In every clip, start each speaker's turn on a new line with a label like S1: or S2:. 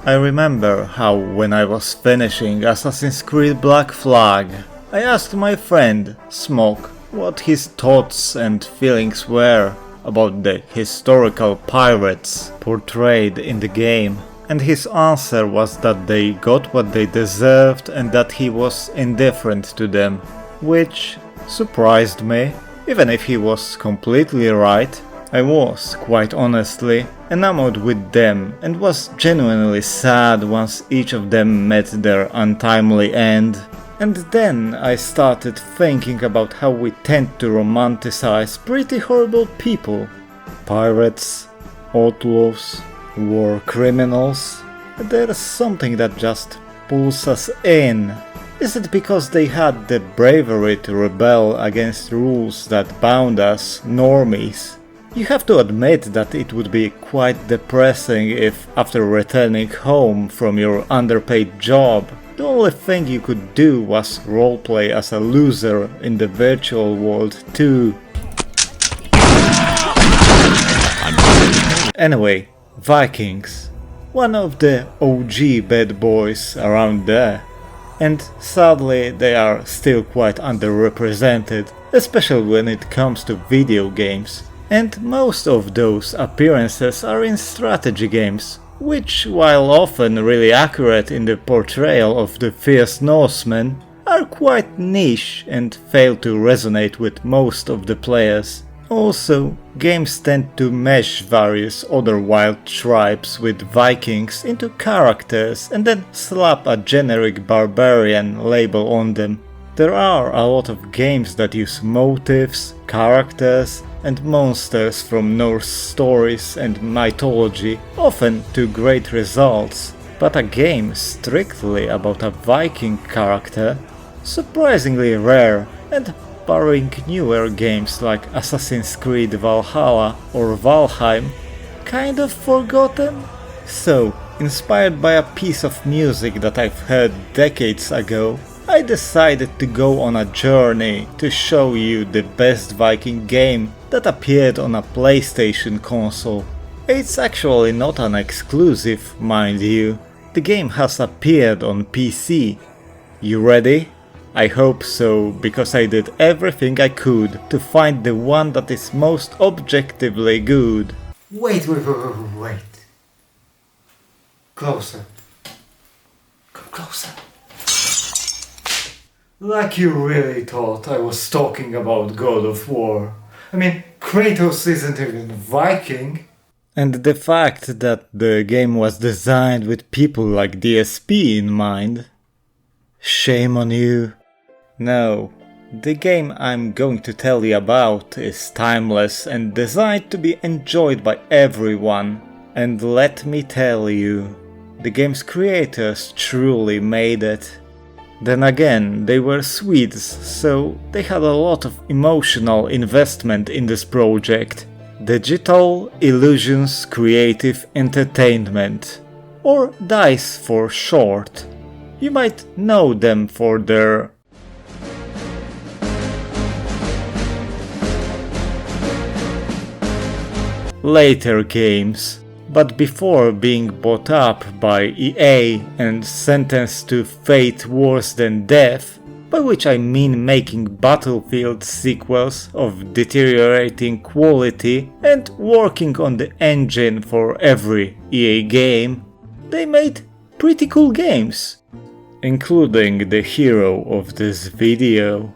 S1: I remember how when I was finishing Assassin's Creed Black Flag, I asked my friend, Smoke, what his thoughts and feelings were about the historical pirates portrayed in the game, and his answer was that they got what they deserved and that he was indifferent to them, which surprised me. Even if he was completely right, I was, quite honestly, enamored with them and was genuinely sad once each of them met their untimely end. And then I started thinking about how we tend to romanticize pretty horrible people. Pirates, outlaws, war criminals. There's something that just pulls us in. Is it because they had the bravery to rebel against rules that bound us, normies? You have to admit that it would be quite depressing if, after returning home from your underpaid job, the only thing you could do was roleplay as a loser in the virtual world too. Anyway, Vikings. One of the OG bad boys around there. And sadly they are still quite underrepresented, especially when it comes to video games. And most of those appearances are in strategy games, which, while often really accurate in the portrayal of the fierce Norsemen, are quite niche and fail to resonate with most of the players. Also, games tend to mesh various other wild tribes with Vikings into characters and then slap a generic barbarian label on them. There are a lot of games that use motifs, characters, and monsters from Norse stories and mythology, often to great results, but a game strictly about a Viking character, surprisingly rare, and barring newer games like Assassin's Creed Valhalla or Valheim, kind of forgotten? So, inspired by a piece of music that I've heard decades ago, I decided to go on a journey to show you the best Viking game that appeared on a PlayStation console. It's actually not an exclusive, mind you. The game has appeared on PC. You ready? I hope so, because I did everything I could to find the one that is most objectively good.
S2: Wait. Closer. Come closer. Like you really thought I was talking about God of War. I mean, Kratos isn't even Viking.
S1: And the fact that the game was designed with people like DSP in mind. Shame on you. No, the game I'm going to tell you about is timeless and designed to be enjoyed by everyone. And let me tell you, the game's creators truly made it. Then again, they were Swedes, so they had a lot of emotional investment in this project. Digital Illusions Creative Entertainment, or DICE for short. You might know them for their later games, but before being bought up by EA and sentenced to fate worse than death, by which I mean making Battlefield sequels of deteriorating quality and working on the engine for every EA game, they made pretty cool games, including the hero of this video.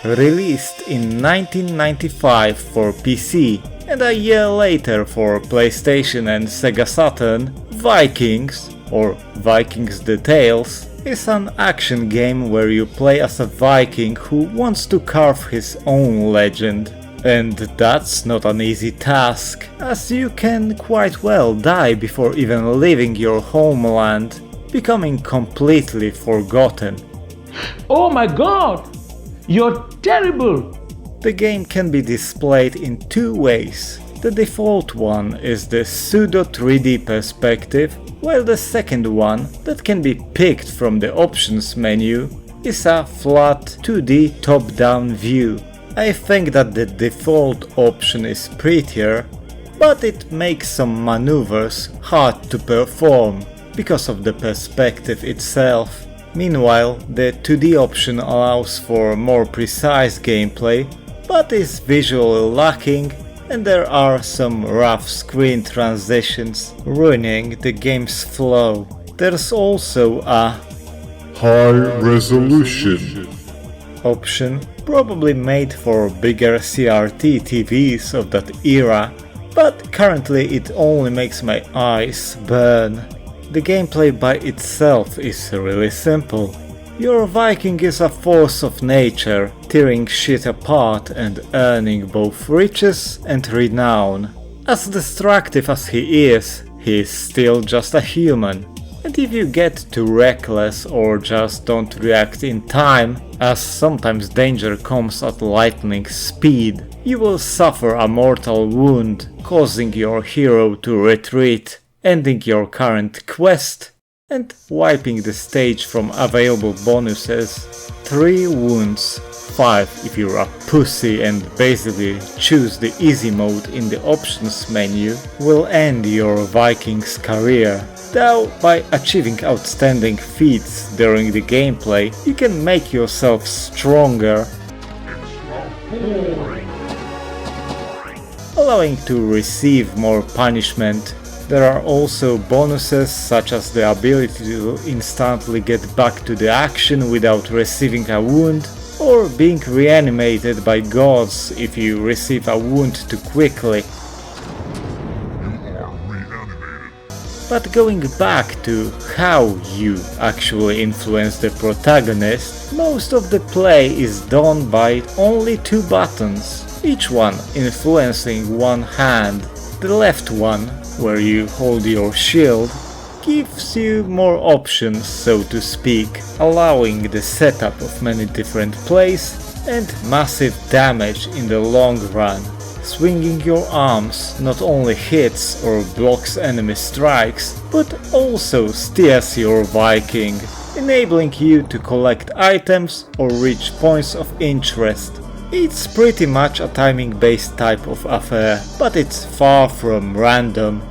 S1: Released in 1995 for PC and a year later for PlayStation and Sega Saturn, Vikings, or Vikings The Tales, is an action game where you play as a Viking who wants to carve his own legend. And that's not an easy task, as you can quite well die before even leaving your homeland, becoming completely forgotten.
S3: Oh my god! You're terrible!
S1: The game can be displayed in two ways. The default one is the pseudo 3D perspective, while the second one, that can be picked from the options menu, is a flat 2D top-down view. I think that the default option is prettier, but it makes some maneuvers hard to perform because of the perspective itself. Meanwhile, the 2D option allows for more precise gameplay, but is visually lacking, and there are some rough screen transitions ruining the game's flow. There's also a
S4: high resolution
S1: option, probably made for bigger CRT TVs of that era, but currently it only makes my eyes burn. The gameplay by itself is really simple. Your Viking is a force of nature, tearing shit apart and earning both riches and renown. As destructive as he is still just a human. And if you get too reckless or just don't react in time, as sometimes danger comes at lightning speed, you will suffer a mortal wound, causing your hero to retreat, ending your current quest and wiping the stage from available bonuses. 3 wounds, 5 if you're a pussy and basically choose the easy mode in the options menu, will end your Viking's career. Though by achieving outstanding feats during the gameplay, you can make yourself stronger, allowing to receive more punishment. There are also bonuses such as the ability to instantly get back to the action without receiving a wound, or being reanimated by gods if you receive a wound too quickly. But going back to how you actually influence the protagonist, most of the play is done by only 2 buttons, each one influencing one hand. The left one, where you hold your shield, gives you more options, so to speak, allowing the setup of many different plays and massive damage in the long run. Swinging your arms not only hits or blocks enemy strikes, but also steers your Viking, enabling you to collect items or reach points of interest. It's pretty much a timing-based type of affair, but it's far from random.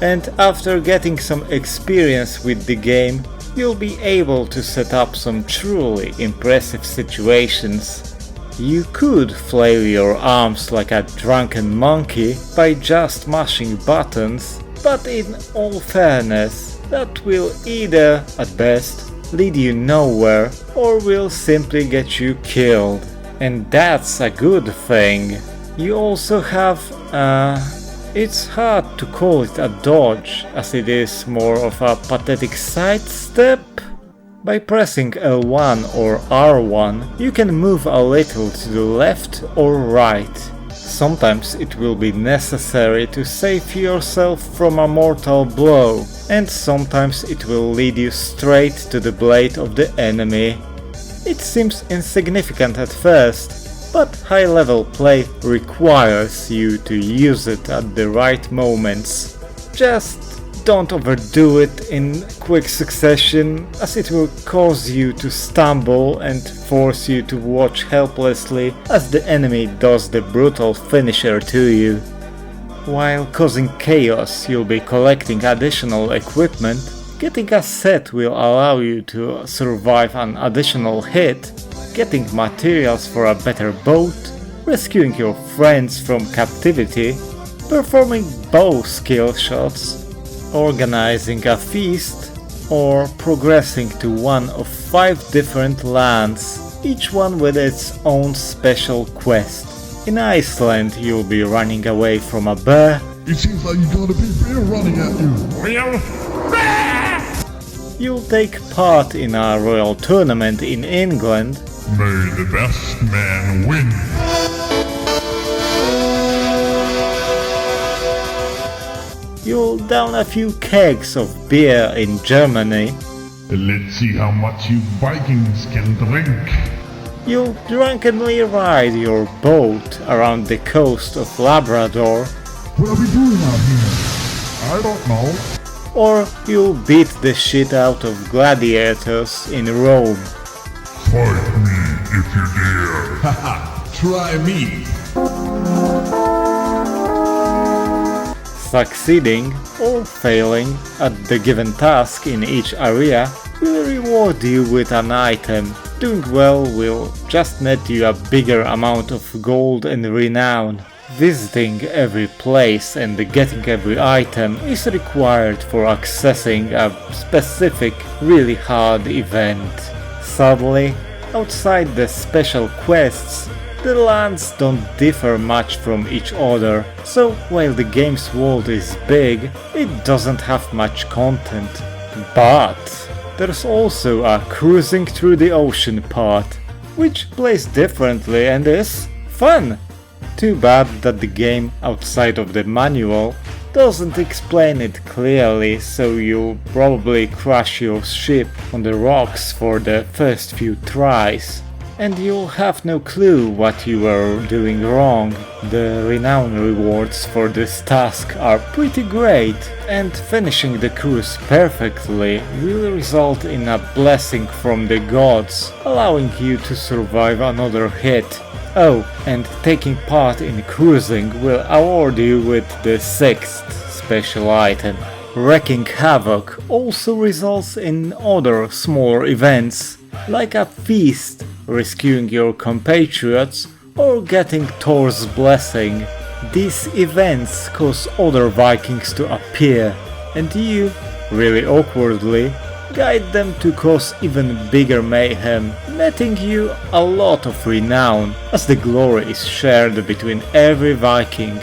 S1: And after getting some experience with the game, you'll be able to set up some truly impressive situations. You could flail your arms like a drunken monkey by just mashing buttons, but in all fairness, that will either, at best, lead you nowhere or will simply get you killed. And that's a good thing. You also have it's hard to call it a dodge, as it is more of a pathetic sidestep. By pressing L1 or R1, you can move a little to the left or right. Sometimes it will be necessary to save yourself from a mortal blow, and sometimes it will lead you straight to the blade of the enemy. It seems insignificant at first, but high-level play requires you to use it at the right moments. Just don't overdo it in quick succession, as it will cause you to stumble and force you to watch helplessly as the enemy does the brutal finisher to you. While causing chaos, you'll be collecting additional equipment. Getting a set will allow you to survive an additional hit, getting materials for a better boat, rescuing your friends from captivity, performing bow skill shots, organizing a feast, or progressing to one of 5 different lands, each one with its own special quest. In Iceland, you'll be running away from a bear.
S4: It seems like you got a big bear running at you.
S3: Real bear!
S1: You'll take part in a royal tournament in England.
S4: May the best man win.
S1: You'll down a few kegs of beer in Germany.
S4: Let's see how much you Vikings can drink.
S1: You'll drunkenly ride your boat around the coast of Labrador.
S4: What are we doing out here? I don't know.
S1: Or you'll beat the shit out of gladiators in Rome.
S4: Fight me if you dare.
S3: Haha, try me.
S1: Succeeding or failing at the given task in each area will reward you with an item. Doing well will just net you a bigger amount of gold and renown. Visiting every place and getting every item is required for accessing a specific, really hard event. Sadly, outside the special quests, the lands don't differ much from each other, so while the game's world is big, it doesn't have much content. But there's also a cruising through the ocean part, which plays differently and is fun. Too bad that the game outside of the manual doesn't explain it clearly, so you'll probably crash your ship on the rocks for the first few tries. And you'll have no clue what you were doing wrong. The renown rewards for this task are pretty great, and finishing the cruise perfectly will result in a blessing from the gods, allowing you to survive another hit. Oh, and taking part in cruising will award you with the 6th special item. Wreaking havoc also results in other smaller events, like a feast, rescuing your compatriots, or getting Thor's blessing. These events cause other Vikings to appear, and you, really awkwardly, guide them to cause even bigger mayhem, netting you a lot of renown, as the glory is shared between every Viking.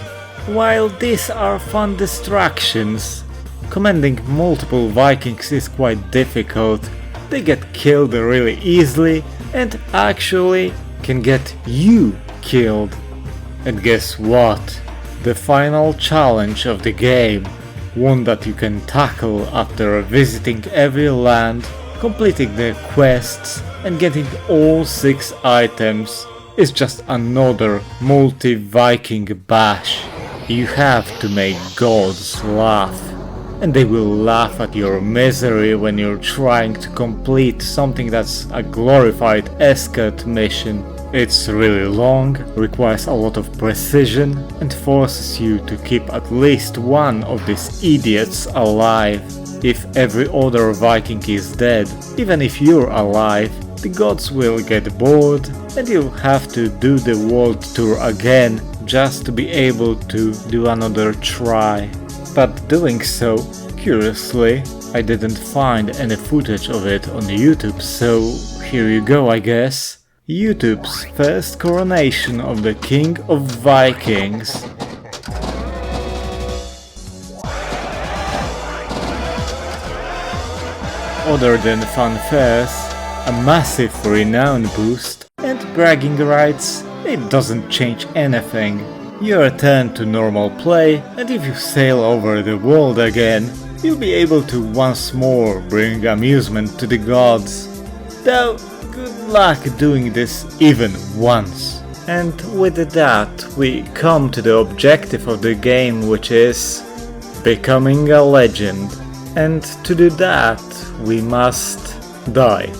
S1: While these are fun distractions, commanding multiple Vikings is quite difficult. They get killed really easily and actually can get you killed. And guess what? The final challenge of the game, one that you can tackle after visiting every land, completing the quests and getting all 6 items, is just another multi-Viking bash. You have to make gods laugh, and they will laugh at your misery when you're trying to complete something that's a glorified escort mission. It's really long, requires a lot of precision, and forces you to keep at least one of these idiots alive. If every other Viking is dead, even if you're alive, the gods will get bored and you'll have to do the world tour again just to be able to do another try. But doing so, curiously, I didn't find any footage of it on YouTube, so here you go, I guess. YouTube's first coronation of the King of Vikings. Other than fanfares, a massive renown boost, and bragging rights, it doesn't change anything. You return to normal play, and if you sail over the world again, you'll be able to once more bring amusement to the gods. Though, good luck doing this even once. And with that, we come to the objective of the game, which is becoming a legend. And to do that, we must die.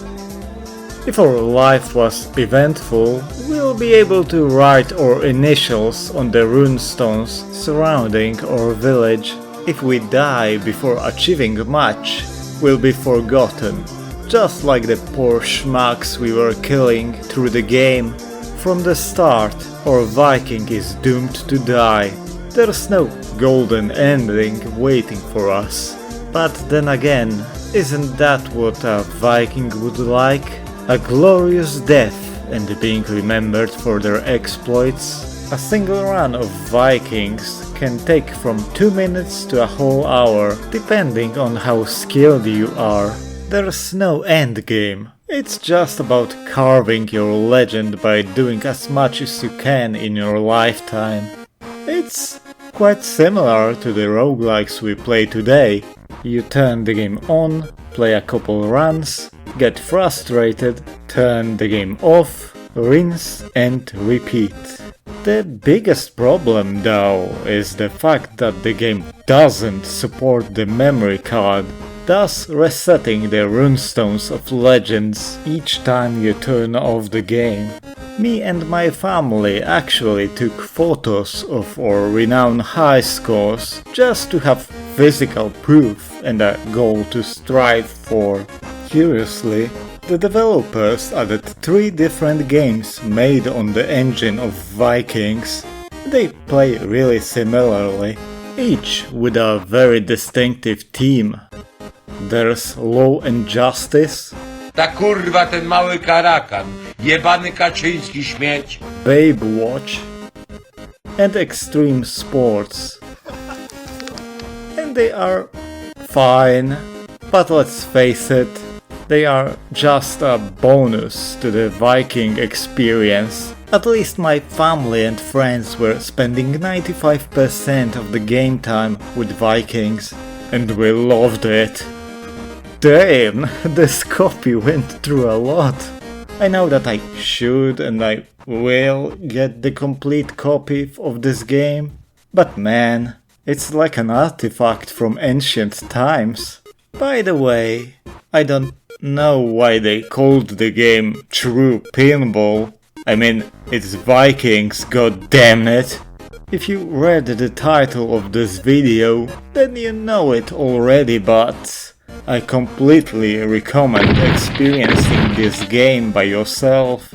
S1: If our life was eventful, we'll be able to write our initials on the runestones surrounding our village. If we die before achieving much, we'll be forgotten. Just like the poor schmucks we were killing through the game. From the start, our Viking is doomed to die. There's no golden ending waiting for us. But then again, isn't that what a Viking would like? A glorious death and being remembered for their exploits? A single run of Vikings can take from 2 minutes to a whole hour, depending on how skilled you are. There's no endgame. It's just about carving your legend by doing as much as you can in your lifetime. It's quite similar to the roguelikes we play today. You turn the game on, play a couple runs, get frustrated, turn the game off, rinse and repeat. The biggest problem though is the fact that the game doesn't support the memory card. thus resetting the runestones of legends each time you turn off the game. Me and my family actually took photos of our renowned high scores just to have physical proof and a goal to strive for. Curiously, the developers added 3 different games made on the engine of Vikings. They play really similarly, each with a very distinctive theme. There's Law and Justice,
S5: Ta kurwa ten mały karakan, jebany Kaczyński śmieć.
S1: Babe Watch, and Extreme Sports. And they are fine, but let's face it, they are just a bonus to the Viking experience. At least my family and friends were spending 95% of the game time with Vikings, and we loved it. Damn, this copy went through a lot. I know that I should and I will get the complete copy of this game, but man, it's like an artifact from ancient times. By the way, I don't know why they called the game True Pinball. I mean, it's Vikings, god damn it. If you read the title of this video, then you know it already, but I completely recommend experiencing this game by yourself,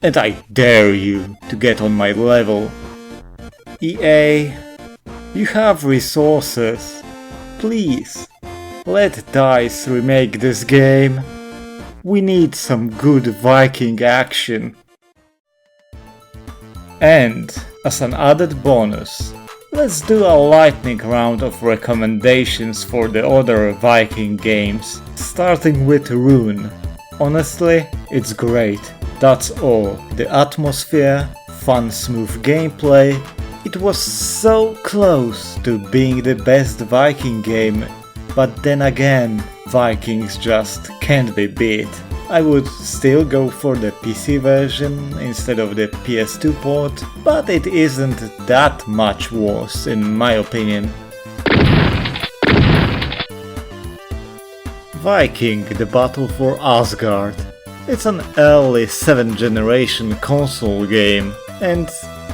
S1: and I dare you to get on my level. EA, you have resources. Please, let DICE remake this game. We need some good Viking action. And, as an added bonus, let's do a lightning round of recommendations for the other Viking games, starting with Rune. Honestly, it's great. That's all. The atmosphere, fun smooth gameplay. It was so close to being the best Viking game, but then again, Vikings just can't be beat. I would still go for the PC version instead of the PS2 port, but it isn't that much worse in my opinion. Viking: The Battle for Asgard. It's an early 7th generation console game, and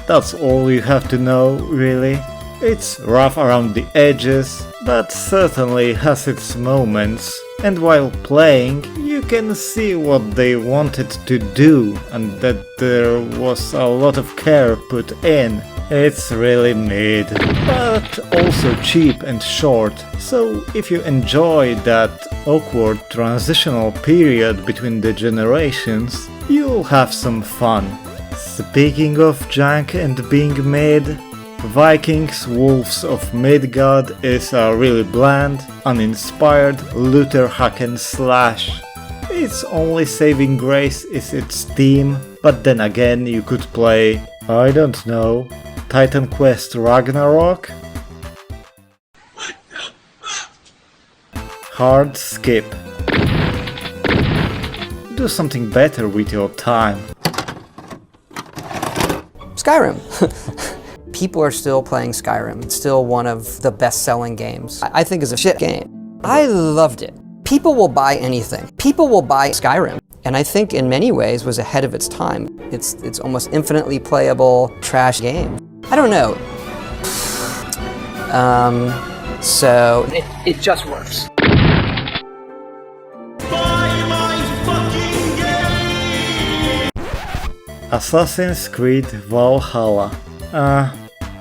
S1: that's all you have to know, really. It's rough around the edges, but certainly has its moments, and while playing you can see what they wanted to do and that there was a lot of care put in. It's really mid, but also cheap and short, so if you enjoy that awkward transitional period between the generations, you'll have some fun. Speaking of junk and being mid, Vikings Wolves of Midgard is a really bland, uninspired looter hack and slash. Its only saving grace is its theme, but then again you could play, I don't know, Titan Quest Ragnarok? Hard skip. Do something better with your time.
S6: Skyrim. People are still playing Skyrim. It's still one of the best-selling games. I think it's a shit game. I loved it. People will buy anything. People will buy Skyrim. And I think in many ways was ahead of its time. It's almost infinitely playable trash game. I don't know. So it just works.
S1: Assassin's Creed Valhalla.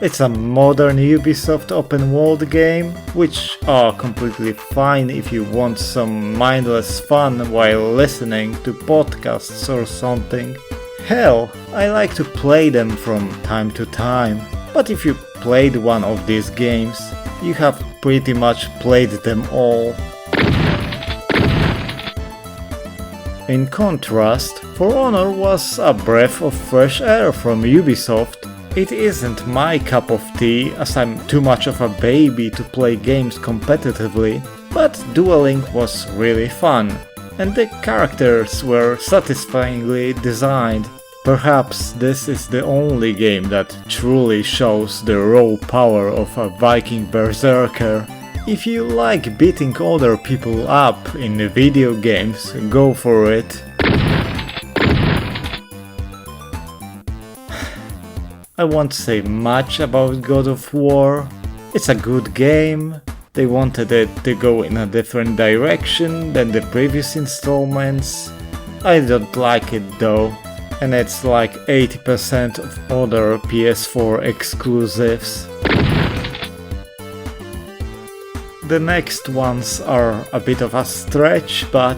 S1: It's a modern Ubisoft open world game, which are completely fine if you want some mindless fun while listening to podcasts or something. Hell, I like to play them from time to time, but if you played one of these games, you have pretty much played them all. In contrast, For Honor was a breath of fresh air from Ubisoft. It isn't my cup of tea, as I'm too much of a baby to play games competitively, but dueling was really fun, and the characters were satisfyingly designed. Perhaps this is the only game that truly shows the raw power of a Viking berserker. If you like beating other people up in the video games, go for it. I won't say much about God of War. It's a good game. They wanted it to go in a different direction than the previous installments. I don't like it though, and it's like 80% of other PS4 exclusives. The next ones are a bit of a stretch, but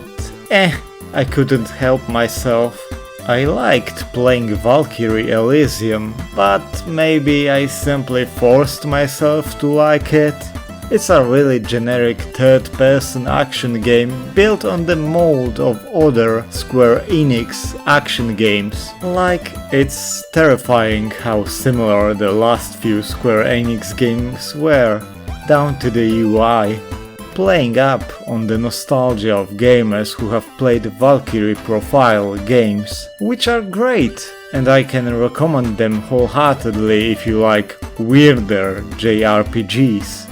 S1: I couldn't help myself. I liked playing Valkyrie Elysium, but maybe I simply forced myself to like it. It's a really generic third-person action game built on the mold of other Square Enix action games. Like, it's terrifying how similar the last few Square Enix games were, down to the UI. Playing up on the nostalgia of gamers who have played Valkyrie profile games, which are great, and I can recommend them wholeheartedly if you like weirder JRPGs.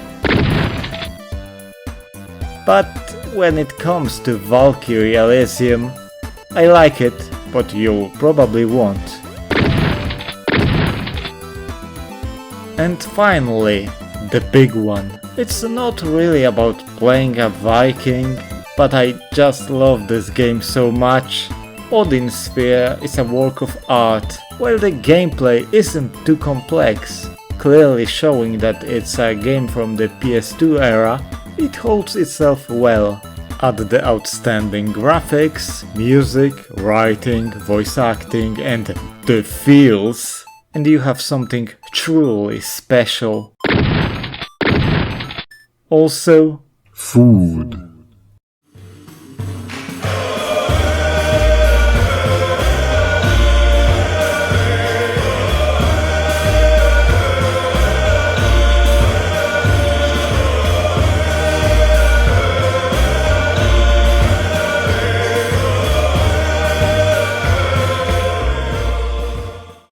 S1: But when it comes to Valkyrie Elysium, I like it, but you'll probably won't. And finally, the big one. It's not really about playing a Viking, but I just love this game so much. Odin Sphere is a work of art, while the gameplay isn't too complex, clearly showing that it's a game from the PS2 era. It holds itself well. Add the outstanding graphics, music, writing, voice acting and the feels, and you have something truly special. Also,
S4: Food.